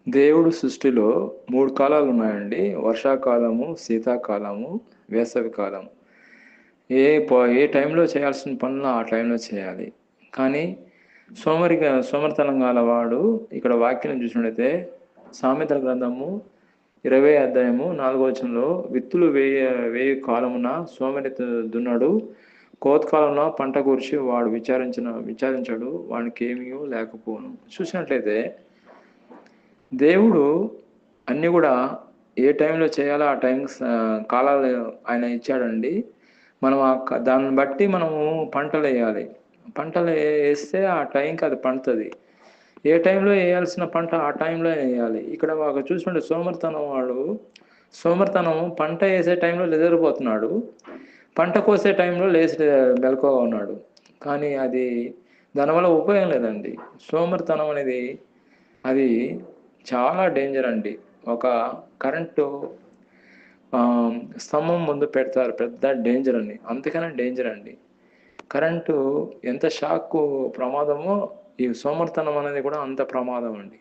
దేవుడు సృష్టిలో 3 కాలాలు ఉన్నాయండి. వర్షాకాలము, శీతాకాలము, వేసవి కాలం. ఏ టైంలో చేయాల్సిన పనులు ఆ టైంలో చేయాలి. కానీ సోమరితనం గలవాడు ఇక్కడ వాక్యం చూసినట్లయితే సామెతల గ్రంథము 20 అధ్యాయము 4వ వచనంలో విత్తులు వేయు కాలమున సోమరిత దున్నడు, కోతకాలంలో పంట కూర్చి వాడు విచారించడు, వానికేమీ లేకపోవును. చూసినట్లయితే దేవుడు అన్నీ కూడా ఏ టైంలో చేయాలో ఆ టైం కాలాలు ఆయన ఇచ్చాడండి. మనం దాన్ని బట్టి మనము పంటలు వేయాలి. పంటలు వేస్తే ఆ టైంకి అది పండుతుంది. ఏ టైంలో వేయాల్సిన పంట ఆ టైంలో వేయాలి. ఇక్కడ మాకు చూసుకుంటే సోమరితనం పంట వేసే టైంలో నిద్రపోతున్నాడు, పంట కోసే టైంలో లేచి మెలకువగా ఉన్నాడు. కానీ అది దానివల్ల ఉపయోగం లేదండి. సోమరితనం అనేది అది చాలా డేంజర్ అండి. ఒక కరెంటు స్తంభం ముందు పెడతారు, పెద్ద డేంజర్ అండి. అంతకన్నా డేంజర్ అండి. కరెంటు ఎంత షాక్ ప్రమాదమో ఈ సోమరితనం అనేది కూడా అంత ప్రమాదం అండి.